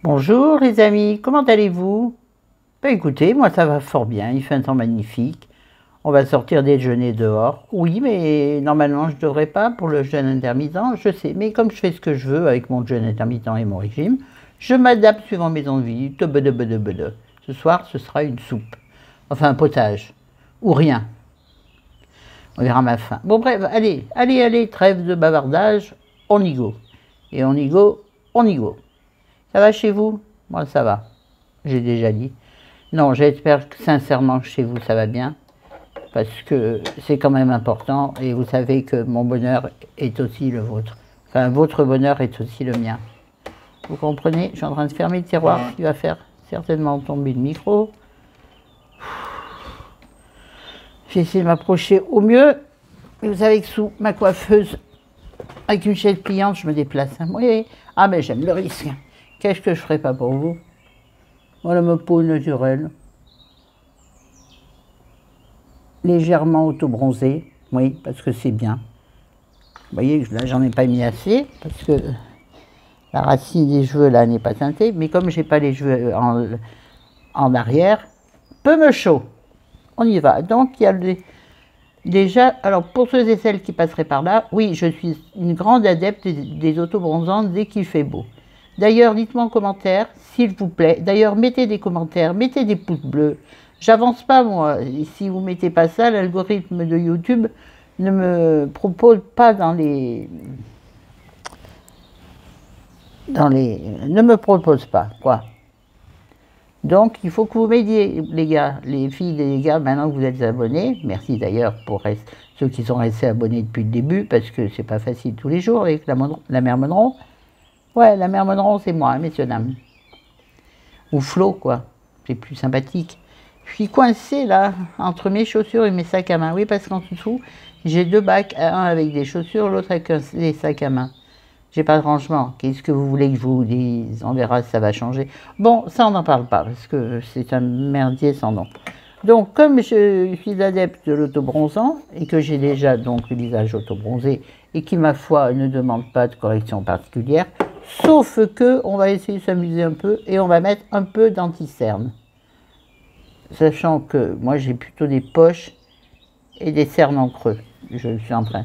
Bonjour les amis, comment allez-vous? Écoutez, moi ça va fort bien, il fait un temps magnifique. On va sortir déjeuner dehors. Oui, mais normalement je ne devrais pas pour le jeûne intermittent, je sais. Mais comme je fais ce que je veux avec mon jeûne intermittent et mon régime, je m'adapte suivant mes envies. Ce soir, ce sera une soupe. Enfin, un potage. Ou rien. On verra ma faim. Bon bref, allez, trêve de bavardage, on y go. Et on y go, on y go. Ça va chez vous? Moi, ça va. J'ai déjà dit. Non, j'espère que sincèrement chez vous, ça va bien. Parce que c'est quand même important. Et vous savez que mon bonheur est aussi le vôtre. Enfin, votre bonheur est aussi le mien. Vous comprenez? Je suis en train de fermer le tiroir qui va faire certainement tomber le micro. J'ai essayé de m'approcher au mieux. Et vous savez que sous ma coiffeuse, avec une chaise pliante, je me déplace. Oui. Ah, mais j'aime le risque. Qu'est-ce que je ferais pas pour vous? Voilà ma peau naturelle. Légèrement auto-bronzée. Oui, parce que c'est bien. Vous voyez, là, j'en ai pas mis assez, parce que la racine des cheveux, là, n'est pas teintée. Mais comme j'ai pas les cheveux en arrière, peu me chaud. On y va. Donc, il y a déjà, alors pour ceux et celles qui passeraient par là, oui, je suis une grande adepte des auto-bronzantes dès qu'il fait beau. D'ailleurs, dites-moi en commentaire, s'il vous plaît. D'ailleurs, mettez des commentaires, mettez des pouces bleus. J'avance pas, moi. Si vous mettez pas ça, l'algorithme de YouTube ne me propose pas ne me propose pas, quoi. Donc, il faut que vous m'aidiez, les gars, les filles et les gars, maintenant que vous êtes abonnés. Merci d'ailleurs pour ceux qui sont restés abonnés depuis le début, parce que c'est pas facile tous les jours avec la mère Monneron. Ouais, la mère Monneron, c'est moi, hein, messieurs, dames. Ou Flo, quoi. C'est plus sympathique. Je suis coincée, là, entre mes chaussures et mes sacs à main. Oui, parce qu'en dessous, j'ai deux bacs, un avec des chaussures, l'autre avec des sacs à main. J'ai pas de rangement. Qu'est-ce que vous voulez que je vous dise? On verra si ça va changer. Bon, ça, on n'en parle pas, parce que c'est un merdier sans nom. Donc, comme je suis adepte de l'auto-bronzant, et que j'ai déjà donc le visage auto-bronzé, et qui, ma foi, ne demande pas de correction particulière, sauf que on va essayer de s'amuser un peu, et on va mettre un peu d'anti-cerne. Sachant que moi, j'ai plutôt des poches et des cernes en creux. Je suis en train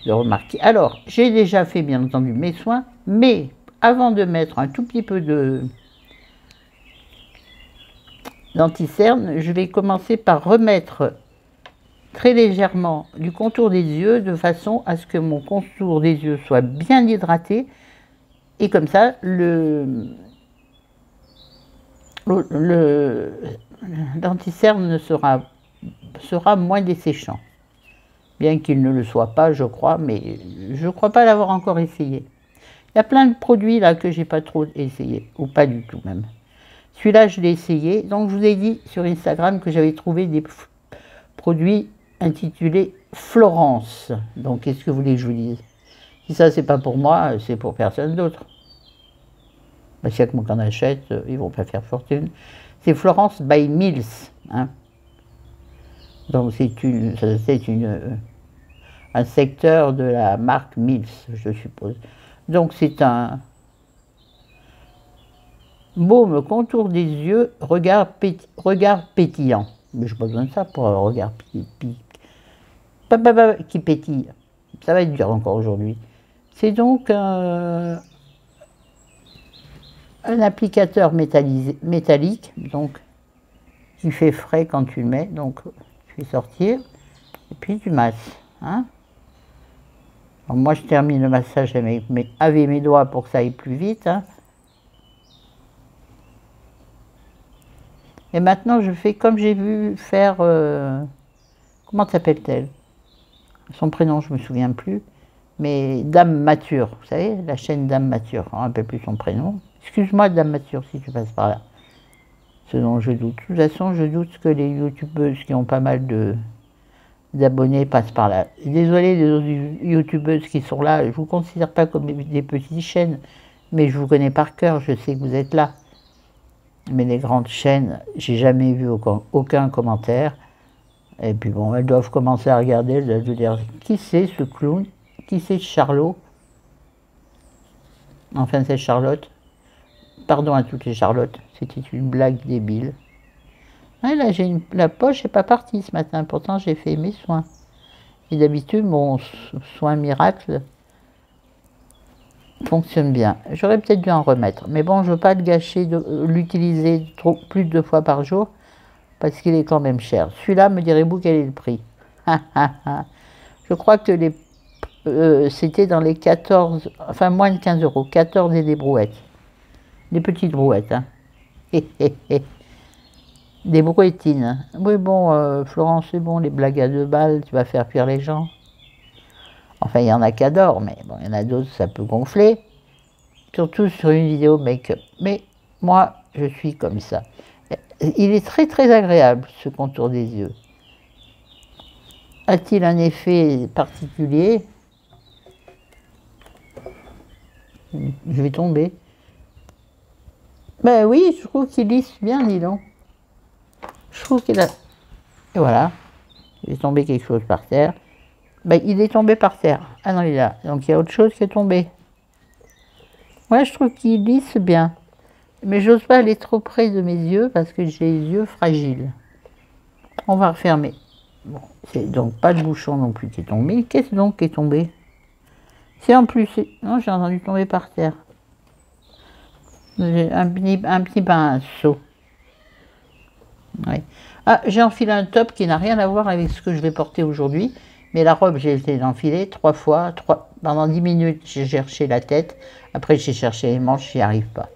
de remarquer. Alors, j'ai déjà fait, bien entendu, mes soins, mais avant de mettre un tout petit peu d'anti-cerne, je vais commencer par remettre très légèrement du contour des yeux, de façon à ce que mon contour des yeux soit bien hydraté, et comme ça, l'anti-cerne sera moins desséchant. Bien qu'il ne le soit pas, je crois, mais je ne crois pas l'avoir encore essayé. Il y a plein de produits là que j'ai pas trop essayé, ou pas du tout même. Celui-là, je l'ai essayé. Donc, je vous ai dit sur Instagram que j'avais trouvé des produits intitulés Florence. Donc, qu'est-ce que vous voulez que je vous dise? Si ça, c'est pas pour moi, c'est pour personne d'autre. S'il y a que moi qu'on achète, ils vont pas faire fortune. C'est Florence by Mills. Hein. Donc, c'est un secteur de la marque Mills, je suppose. Donc, c'est un baume contour des yeux, regard pétillant. Mais je n'ai pas besoin de ça pour un regard qui pétille. Ça va être dur encore aujourd'hui. C'est donc un applicateur métallique, donc qui fait frais quand tu le mets. Donc, je vais sortir et puis tu masses. Hein. Alors, moi, je termine le massage avec mes doigts pour que ça aille plus vite. Hein. Et maintenant, je fais comme j'ai vu faire... comment s'appelle-t-elle? Son prénom, je ne me souviens plus. Mais Dame Mature, vous savez, la chaîne Dame Mature. On ne rappelle plus son prénom. Excuse-moi, Dame Mature, si tu passes par là. Ce dont je doute. De toute façon, je doute que les youtubeuses qui ont pas mal d'abonnés passent par là. Désolé les autres youtubeuses qui sont là. Je ne vous considère pas comme des petites chaînes. Mais je vous connais par cœur. Je sais que vous êtes là. Mais les grandes chaînes, j'ai jamais vu aucun commentaire. Et puis bon, elles doivent commencer à regarder, elles doivent dire, qui c'est ce clown? Qui c'est Charlot? Enfin, c'est Charlotte. pardon à toutes les Charlottes, c'était une blague débile. Ah, là, la poche n'est pas partie ce matin, pourtant j'ai fait mes soins. Et d'habitude, mon soin miracle fonctionne bien. J'aurais peut-être dû en remettre, mais bon, je ne veux pas le gâcher, l'utiliser plus de 2 fois par jour, parce qu'il est quand même cher. Celui-là, me direz-vous quel est le prix? Je crois que c'était dans les 14, enfin moins de 15 euros, 14 et des brouettes. Des petites brouettes, hein. Des brouettines. Oui, bon, Florence, c'est bon, les blagues à 2 balles, tu vas faire cuire les gens. Enfin, il y en a qui adorent, mais bon, il y en a d'autres, ça peut gonfler. Surtout sur une vidéo make-up. Mais moi, je suis comme ça. Il est très très agréable, ce contour des yeux. A-t-il un effet particulier? Je vais tomber. Ben oui, je trouve qu'il lisse bien, dis donc. Je trouve qu'il a... Et voilà. Il est tombé quelque chose par terre. Ben, il est tombé par terre. Ah non, il est là. Donc il y a autre chose qui est tombé. Ouais, je trouve qu'il lisse bien. Mais j'ose pas aller trop près de mes yeux parce que j'ai les yeux fragiles. On va refermer. Bon, c'est donc pas de bouchon non plus qui est tombé. Qu'est-ce donc qui est tombé? C'est en plus... Non, j'ai entendu tomber par terre. J'ai un petit pinceau. Ouais. Ah, j'ai enfilé un top qui n'a rien à voir avec ce que je vais porter aujourd'hui. Mais la robe, j'ai essayé d'enfiler 3 fois. Pendant 10 minutes, j'ai cherché la tête. Après, j'ai cherché les manches, j'y arrive pas.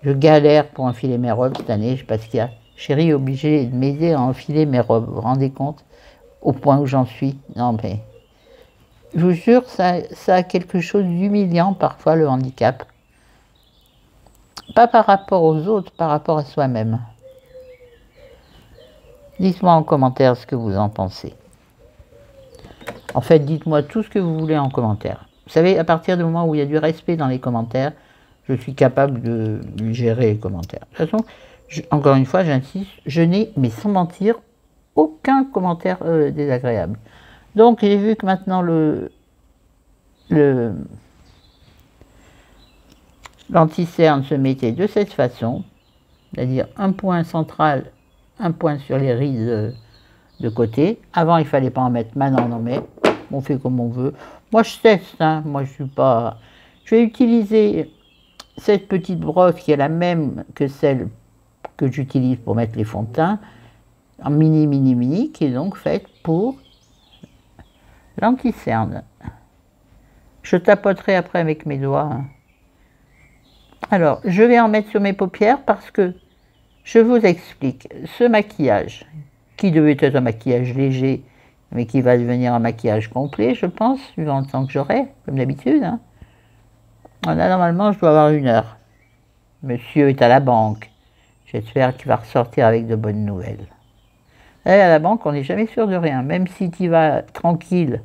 Je galère pour enfiler mes robes cette année, parce qu'il y a Chérie obligée de m'aider à enfiler mes robes. Vous vous rendez compte? Au point où j'en suis. Non, mais... Je vous jure, ça a quelque chose d'humiliant parfois, le handicap. Pas par rapport aux autres, par rapport à soi-même. Dites-moi en commentaire ce que vous en pensez. En fait, dites-moi tout ce que vous voulez en commentaire. Vous savez, à partir du moment où il y a du respect dans les commentaires, je suis capable de gérer les commentaires. De toute façon, encore une fois, j'insiste, je n'ai, mais sans mentir, aucun commentaire désagréable. Donc, j'ai vu que maintenant l'anti-cerne se mettait de cette façon, c'est-à-dire un point central, un point sur les rides de côté. Avant, il ne fallait pas en mettre, maintenant on en met. On fait comme on veut. Moi, je teste, hein. Moi, je suis pas... Je vais utiliser cette petite brosse qui est la même que celle que j'utilise pour mettre les fonds de teint, en mini, qui est donc faite pour l'anti-cerne. Je tapoterai après avec mes doigts. Hein. Alors, je vais en mettre sur mes paupières parce que, je vous explique, ce maquillage, qui devait être un maquillage léger, mais qui va devenir un maquillage complet, je pense, suivant le temps que j'aurai, comme d'habitude. Hein. Là, normalement, je dois avoir 1 heure. Monsieur est à la banque. J'espère qu'il va ressortir avec de bonnes nouvelles. Et à la banque, on n'est jamais sûr de rien. Même si tu vas tranquille,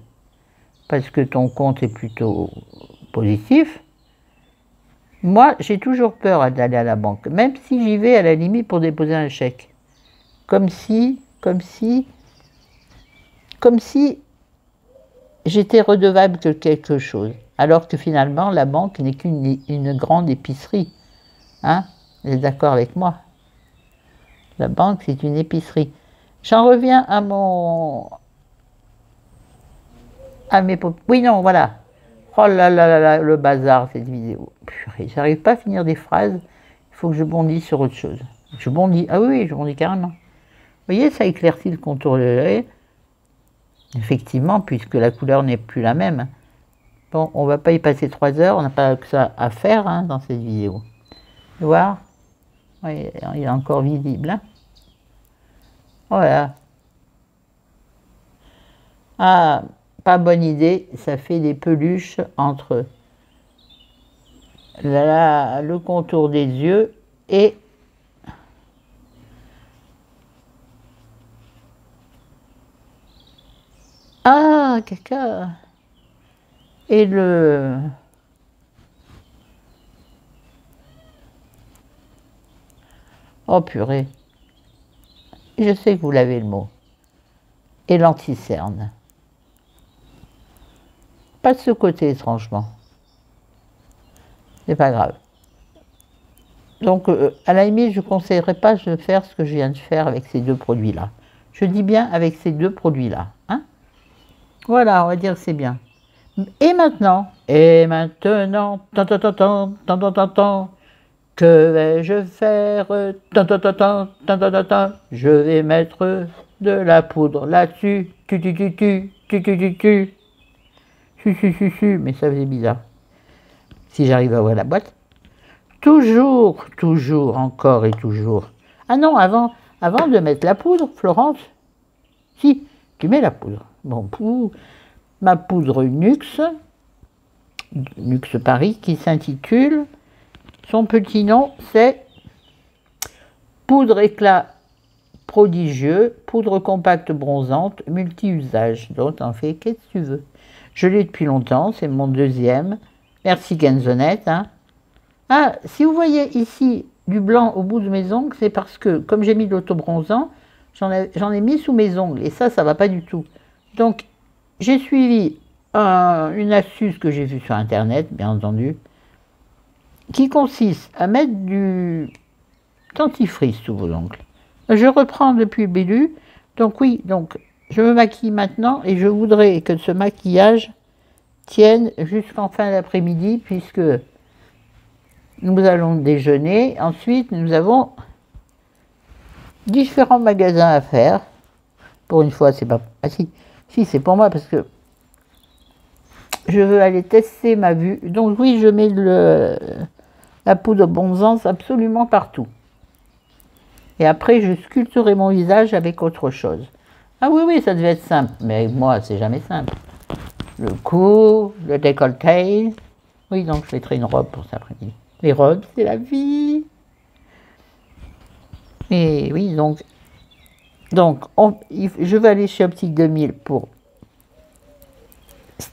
parce que ton compte est plutôt positif, moi, j'ai toujours peur d'aller à la banque. Même si j'y vais à la limite pour déposer un chèque. Comme si j'étais redevable de quelque chose. Alors que finalement, la banque n'est qu'une grande épicerie. Hein? Vous êtes d'accord avec moi? La banque, c'est une épicerie. J'en reviens à mes paupières. Oui, non, voilà. Oh là là là là, le bazar, cette vidéo. Purée, j'arrive pas à finir des phrases. Il faut que je bondisse sur autre chose. Je bondis. Ah oui, je bondis carrément. Vous voyez, ça éclaircit le contour de l'œil. Effectivement, puisque la couleur n'est plus la même. Bon, on ne va pas y passer 3 heures. On n'a pas que ça à faire hein, dans cette vidéo. Voir. Oui, il est encore visible. Hein. Voilà. Ah, pas bonne idée, ça fait des peluches entre le contour des yeux et ah, caca et oh purée, je sais que vous l'avez le mot, et l'anti-cerne. Pas de ce côté, étrangement. C'est pas grave. Donc, à la limite, je ne conseillerais pas de faire ce que je viens de faire avec ces deux produits-là. Je dis bien avec ces deux produits-là. Hein? Voilà, on va dire que c'est bien. Et maintenant, tant, tant, tant, tant, tant, tant, tant, tant, que vais-je faire? Tant, tant, tant, tant, tant, tant, tant, tant, je vais mettre de la poudre là-dessus. Mais ça faisait bizarre. Si j'arrive à voir la boîte. Toujours, toujours, encore et toujours. Ah non, avant de mettre la poudre, Florence, si, tu mets la poudre. Bon, pour ma poudre Nux Paris, qui s'intitule, son petit nom, c'est poudre éclat prodigieux, poudre compacte bronzante, multi-usage. Donc, t'en fais qu'est-ce que tu veux. Je l'ai depuis longtemps, c'est mon deuxième. Merci Genzonette, hein. Ah, si vous voyez ici du blanc au bout de mes ongles, c'est parce que, comme j'ai mis de l'autobronzant, j'en ai mis sous mes ongles, et ça va pas du tout. Donc, j'ai suivi une astuce que j'ai vue sur Internet, bien entendu, qui consiste à mettre du dentifrice sous vos ongles. Je reprends depuis le début, donc oui, donc je me maquille maintenant, et je voudrais que ce maquillage tienne jusqu'en fin d'après-midi, puisque nous allons déjeuner. Ensuite, nous avons différents magasins à faire. Pour une fois, c'est pas... Ah si, c'est pour moi, parce que je veux aller tester ma vue. Donc oui, je mets la poudre bronzante absolument partout. Et après, je sculpterai mon visage avec autre chose. Ah oui, ça devait être simple. Mais moi, c'est jamais simple. Le cou, le décolleté. Oui, donc je mettrai une robe pour cet après-midi. Les robes, c'est la vie. Et oui, donc je vais aller chez Optique 2000 pour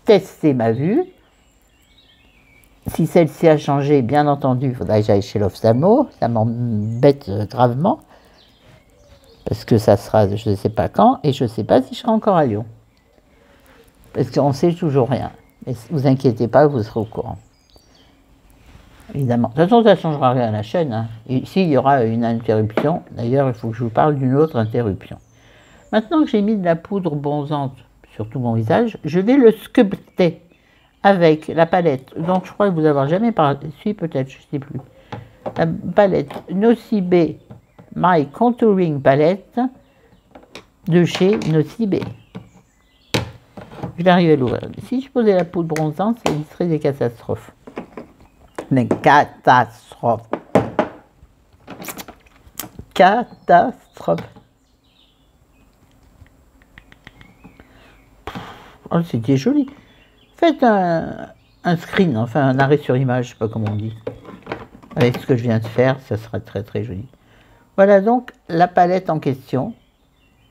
tester ma vue. Si celle-ci a changé, bien entendu, il faudra que j'aille chez l'ophtalmo. Ça m'embête gravement. Parce que ça sera, je ne sais pas quand, et je ne sais pas si je serai encore à Lyon. Parce qu'on ne sait toujours rien. Mais ne vous inquiétez pas, vous serez au courant. Évidemment. De toute façon, ça ne changera rien à la chaîne. Hein. Ici, il y aura une interruption. D'ailleurs, il faut que je vous parle d'une autre interruption. Maintenant que j'ai mis de la poudre bronzante sur tout mon visage, je vais le sculpter avec la palette, dont je crois que vous n'avez jamais parlé. Si, peut-être, je ne sais plus. La palette Nocibé My Contouring Palette de chez Nocibé. Je vais arriver à l'ouvrir. Si je posais la poudre bronzante, ça serait des catastrophes. Des catastrophes. Catastrophe. Oh, c'était joli. Faites un screen, enfin un arrêt sur image, je ne sais pas comment on dit. Avec ce que je viens de faire, ça sera très très joli. Voilà donc la palette en question.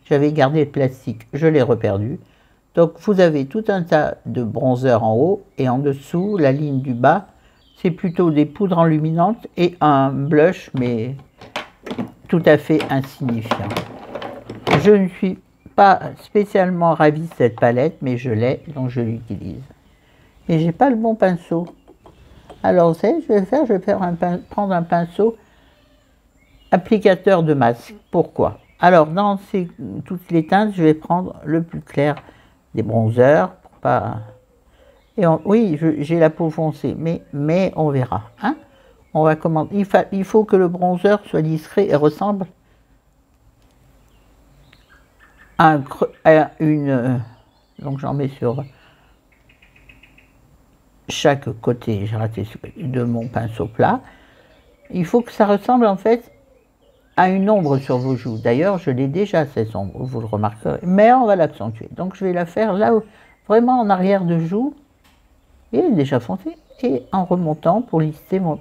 J'avais gardé le plastique, je l'ai reperdu. Donc vous avez tout un tas de bronzers en haut et en dessous, la ligne du bas, c'est plutôt des poudres enluminantes et un blush, mais tout à fait insignifiant. Je ne suis pas spécialement ravie de cette palette, mais je l'ai, donc je l'utilise. Et j'ai pas le bon pinceau. Alors vous savez, je vais prendre un pinceau applicateur de masque. Pourquoi? Alors dans toutes les teintes, je vais prendre le plus clair des bronzers, pour pas... Et oui, j'ai la peau foncée, mais on verra. Hein, on va commencer. Il faut que le bronzer soit discret et ressemble à une... donc j'en mets sur chaque côté, j'ai raté de mon pinceau plat. Il faut que ça ressemble en fait à une ombre sur vos joues. D'ailleurs, je l'ai déjà cette ombre, vous le remarquerez, mais on va l'accentuer. Donc je vais la faire là, vraiment en arrière de joue. Et elle est déjà foncée. Et en remontant pour lifter mon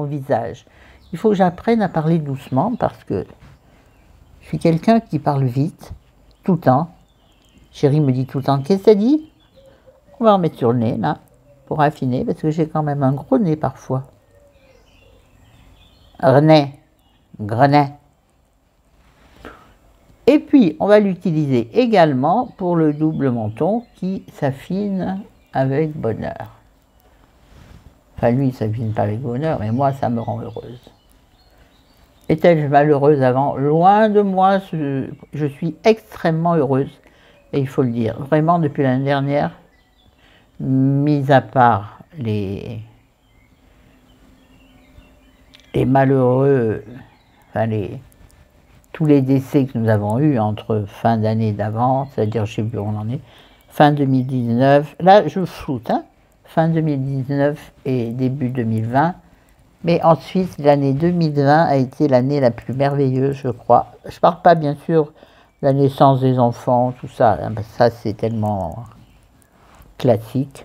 visage. Il faut que j'apprenne à parler doucement parce que je suis quelqu'un qui parle vite, tout le temps. Chérie me dit tout le temps, qu'est-ce que ça dit? On va en mettre sur le nez, là, pour affiner, parce que j'ai quand même un gros nez parfois. Grenet. Et puis, on va l'utiliser également pour le double menton qui s'affine avec bonheur. Enfin, lui, ça ne vient pas avec bonheur, mais moi, ça me rend heureuse. Étais-je malheureuse avant? Loin de moi, je suis extrêmement heureuse. Et il faut le dire, vraiment, depuis l'année dernière, mis à part les malheureux, enfin tous les décès que nous avons eus entre fin d'année d'avant, c'est-à-dire, je ne sais plus où on en est, fin 2019, là je floute, hein, fin 2019 et début 2020, mais ensuite l'année 2020 a été l'année la plus merveilleuse, je crois. Je ne parle pas bien sûr de la naissance des enfants, tout ça, hein, ça c'est tellement classique,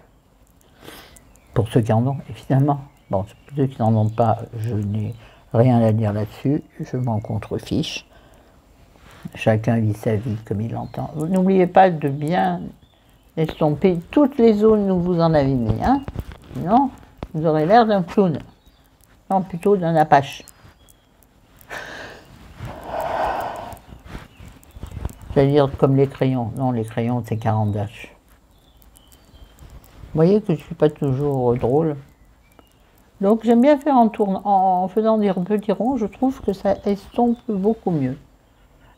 pour ceux qui en ont, évidemment. Bon, pour ceux qui n'en ont pas, je n'ai rien à dire là-dessus, je m'en contrefiche. Chacun vit sa vie comme il l'entend. N'oubliez pas de bien estomper toutes les zones où vous en avez mis, hein. Sinon, vous aurez l'air d'un clown. Non, plutôt d'un apache. C'est-à-dire comme les crayons. Non, les crayons, c'est 40 H. Vous voyez que je ne suis pas toujours drôle. Donc j'aime bien faire en faisant des petits ronds, je trouve que ça estompe beaucoup mieux.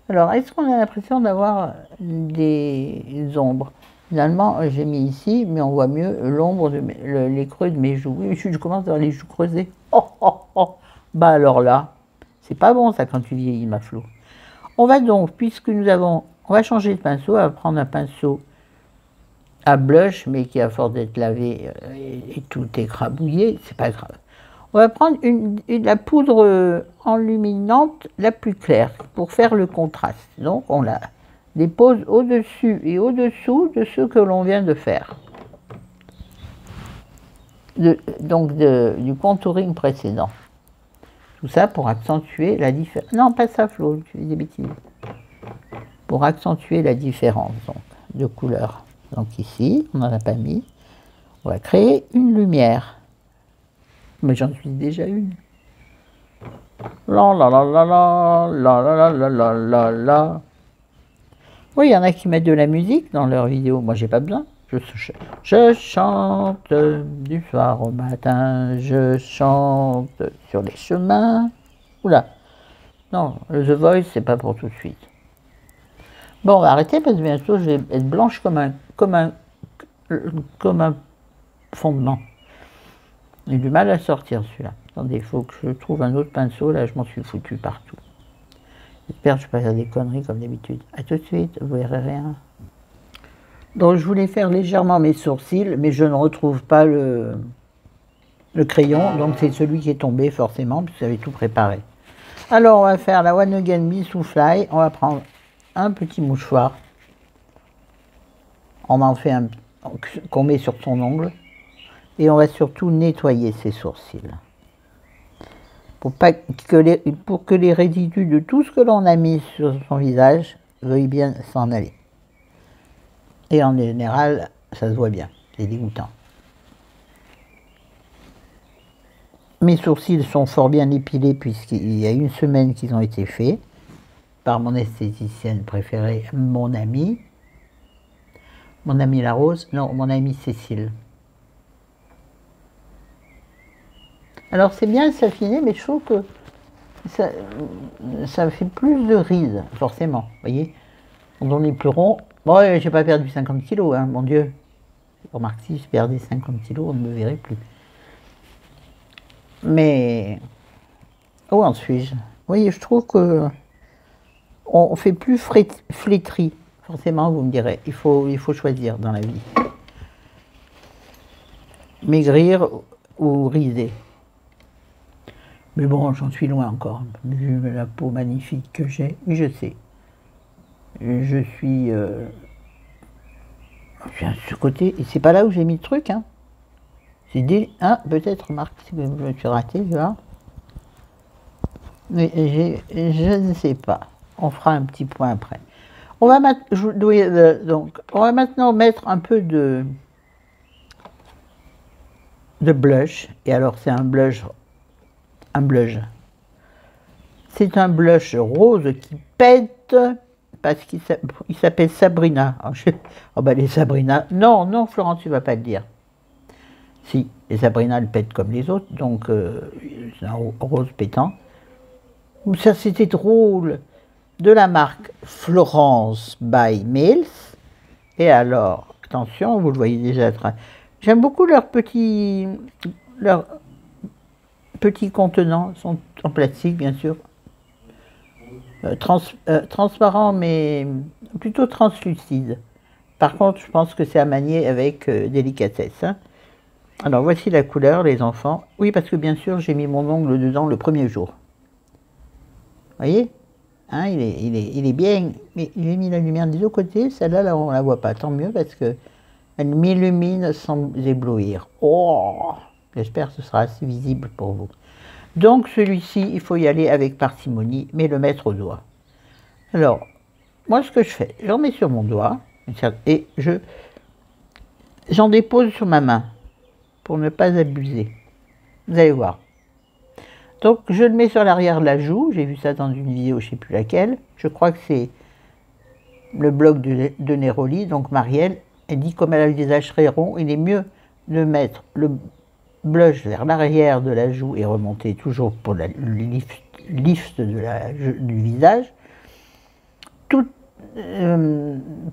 Alors, est-ce qu'on a l'impression d'avoir des ombres? Finalement, j'ai mis ici, mais on voit mieux l'ombre, les creux de mes joues. Oui, je commence à avoir les joues creusées. Oh, oh, oh. Bah alors là, c'est pas bon ça quand tu vieillis, ma Flo. On va donc, puisque on va changer de pinceau, on va prendre un pinceau à blush, mais qui a force d'être lavé et tout écrabouillé, c'est pas grave. On va prendre la poudre enluminante la plus claire pour faire le contraste. Donc on la dépose au-dessus et au-dessous de ce que l'on vient de faire. Du contouring précédent. Tout ça pour accentuer la différence. Non, pas ça, Flo, tu fais des bêtises. Pour accentuer la différence donc, de couleur. Donc ici, on n'en a pas mis. On va créer une lumière. Mais j'en suis déjà une. La la la la la la la la la la la. Oui, il y en a qui mettent de la musique dans leurs vidéos. Moi, j'ai pas besoin. Je chante du soir au matin. Je chante sur les chemins. Oula. Non, le The Voice, c'est pas pour tout de suite. Bon, on va arrêter parce que bientôt, je vais être blanche comme un fondement. J'ai du mal à sortir celui-là. Attendez, il faut que je trouve un autre pinceau. Là, je m'en suis foutu partout. J'espère que je ne vais pas faire des conneries comme d'habitude. A tout de suite, vous verrez rien. Donc, je voulais faire légèrement mes sourcils, mais je ne retrouve pas le crayon. Donc, c'est celui qui est tombé, forcément, puisque j'avais tout préparé. Alors, on va faire la One Again Me Souffly. On va prendre un petit mouchoir. On en fait un qu'on met sur son ongle. Et on va surtout nettoyer ses sourcils. Pour que les résidus de tout ce que l'on a mis sur son visage veuillent bien s'en aller. Et en général, ça se voit bien, c'est dégoûtant. Mes sourcils sont fort bien épilés puisqu'il y a une semaine qu'ils ont été faits par mon esthéticienne préférée, mon amie Larose, non, mon amie Cécile. Alors c'est bien s'affiner, mais je trouve que ça fait plus de rides, forcément, vous voyez. Quand on est plus rond, bon, j'ai pas perdu 50 kilos, hein, mon Dieu. Remarque, si je perdais 50 kilos, on ne me verrait plus. Mais, où en suis-je? Vous voyez, je trouve que on fait plus flétri, forcément, vous me direz. Il faut choisir dans la vie. Maigrir ou riser. Mais bon, j'en suis loin encore, vu la peau magnifique que j'ai. Oui, je sais. Je suis à ce côté, et c'est pas là où j'ai mis le truc, hein. C'est peut-être, remarque, si je me suis raté, là. Mais je ne sais pas. On fera un petit point après. On va maintenant mettre un peu de blush. Et alors, c'est un blush. C'est un blush rose qui pète parce qu'il s'appelle Sabrina. Oh ben les Sabrina. Non, Florent, tu ne vas pas le dire. Si, et Sabrina, elle pète comme les autres, donc c'est un rose pétant. Ça, c'était drôle. De la marque Florence by Mills. Et alors, attention, vous le voyez déjà. J'aime beaucoup leurs petits contenants. Ils sont en plastique, bien sûr. Transparent, mais plutôt translucide. Par contre, je pense que c'est à manier avec délicatesse. Hein. Alors, voici la couleur, les enfants. Oui, parce que bien sûr, j'ai mis mon ongle dedans le premier jour. Vous voyez hein, il est bien, mais j'ai mis la lumière des deux côtés. Celle-là, là, on ne la voit pas. Tant mieux, parce que elle m'illumine sans éblouir. Oh, j'espère que ce sera assez visible pour vous. Donc, celui-ci, il faut y aller avec parcimonie, mais le mettre au doigt. Alors, moi, ce que je fais, j'en mets sur mon doigt, et j'en dépose sur ma main, pour ne pas abuser. Vous allez voir. Donc, je le mets sur l'arrière de la joue, j'ai vu ça dans une vidéo, je ne sais plus laquelle, je crois que c'est le blog de Neroli, donc Marielle, elle dit comme elle a eu des âges très ronds, il est mieux de mettre le blush vers l'arrière de la joue et remonter toujours pour le lift du visage,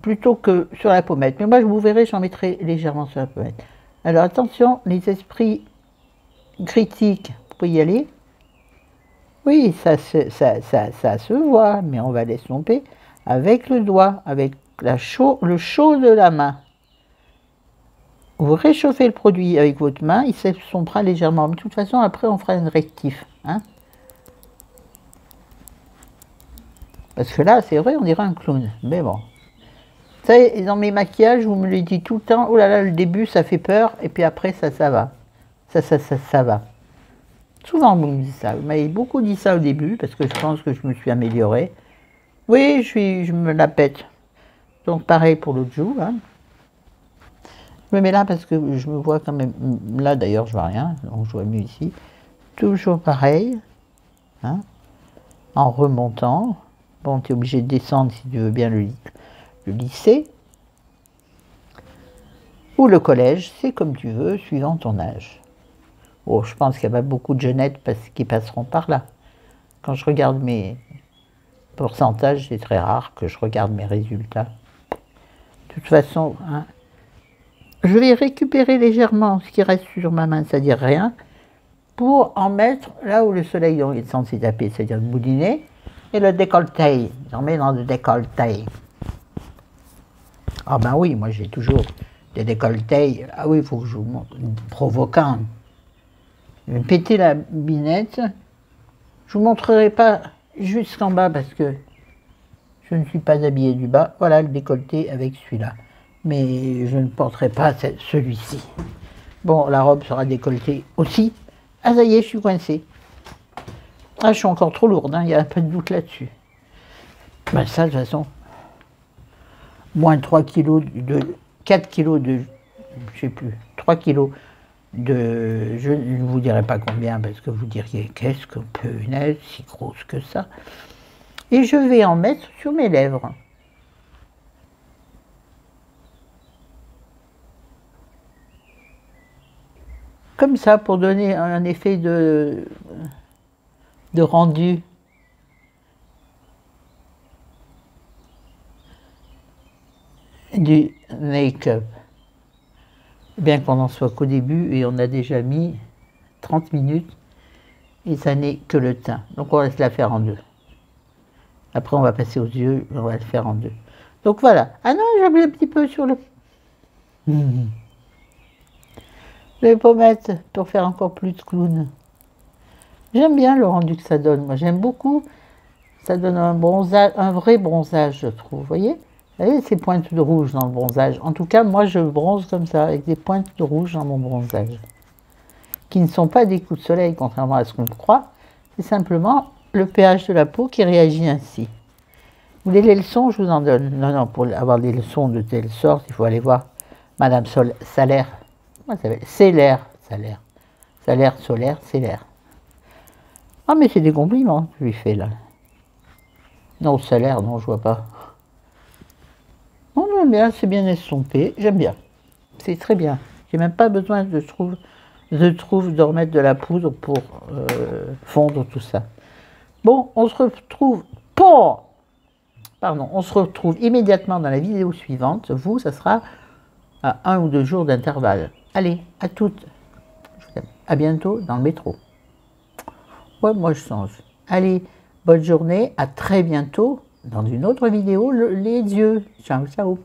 plutôt que sur la pommette. Mais moi, vous verrez, j'en mettrai légèrement sur la pommette. Alors attention, les esprits critiques, vous pouvez y aller. Oui, ça se voit, mais on va l'estomper avec le doigt, avec le chaud de la main. Vous réchauffez le produit avec votre main, il s'estompera légèrement. Mais de toute façon, après, on fera une rectif. Hein. Parce que là, c'est vrai, on dirait un clown. Mais bon. Ça, dans mes maquillages, vous me le dites tout le temps. Oh là là, le début, ça fait peur. Et puis après, ça va. Ça va. Souvent, vous me dites ça. Vous m'avez beaucoup dit ça au début, parce que je pense que je me suis améliorée. Oui, je me la pète. Donc, pareil pour l'autre joue. Hein. Je me mets là parce que je me vois quand même... Là, d'ailleurs, je vois rien. Donc, je vois mieux ici. Toujours pareil. Hein, en remontant. Bon, tu es obligé de descendre si tu veux bien le lycée. Ou le collège, c'est comme tu veux, suivant ton âge. Oh, je pense qu'il n'y a pas beaucoup de jeunettes qui passeront par là. Quand je regarde mes pourcentages, c'est très rare que je regarde mes résultats. De toute façon, hein, je vais récupérer légèrement ce qui reste sur ma main, c'est-à-dire rien, pour en mettre là où le soleil est censé taper, c'est-à-dire le bout du nez, et le décolleté. J'en mets dans le décolleté. Ah ben oui, moi j'ai toujours des décolletés. Ah oui, il faut que je vous montre. Provoquant. Je vais me péter la binette. Je ne vous montrerai pas jusqu'en bas parce que je ne suis pas habillée du bas. Voilà le décolleté avec celui-là. Mais je ne porterai pas celui-ci. Bon, la robe sera décolletée aussi. Ah ça y est, je suis coincée. Ah, je suis encore trop lourde, hein, il n'y a pas de doute là-dessus. Ben ça, de toute façon, moins 3 kilos de... 4 kilos de... je sais plus, 3 kilos de... Je ne vous dirai pas combien, parce que vous diriez, qu'est-ce qu'on peut être si grosse que ça. Et je vais en mettre sur mes lèvres. Comme ça, pour donner un effet de rendu. Du make-up. Bien qu'on n'en soit qu'au début et on a déjà mis 30 minutes et ça n'est que le teint. Donc on va se la faire en deux. Après on va passer aux yeux et on va le faire en deux. Donc voilà. Ah non, j'ai oublié un petit peu sur le... Les pommettes pour faire encore plus de clown. J'aime bien le rendu que ça donne. Moi j'aime beaucoup. Ça donne un bronzage, un vrai bronzage, je trouve. Vous voyez? Vous voyez ces pointes de rouge dans le bronzage. En tout cas, moi, je bronze comme ça, avec des pointes de rouge dans mon bronzage. Qui ne sont pas des coups de soleil, contrairement à ce qu'on croit. C'est simplement le pH de la peau qui réagit ainsi. Vous voulez les leçons? Je vous en donne. Non, non, pour avoir des leçons de telle sorte, il faut aller voir Madame Salaire. Comment ça s'appelle? Salaire. Salaire solaire, Salaire. Ah, mais c'est des compliments que je lui fais, là. Non, salaire, non, je vois pas. Non, j'aime bien, c'est bien estompé, j'aime bien. C'est très bien. J'ai même pas besoin, je trouve, de remettre de la poudre pour fondre tout ça. Bon, on se retrouve on se retrouve immédiatement dans la vidéo suivante. Vous, ça sera à 1 ou 2 jours d'intervalle. Allez, à toutes. À bientôt dans le métro. Ouais, moi je change. Allez, bonne journée, à très bientôt dans une autre vidéo, les yeux. Ciao, ciao.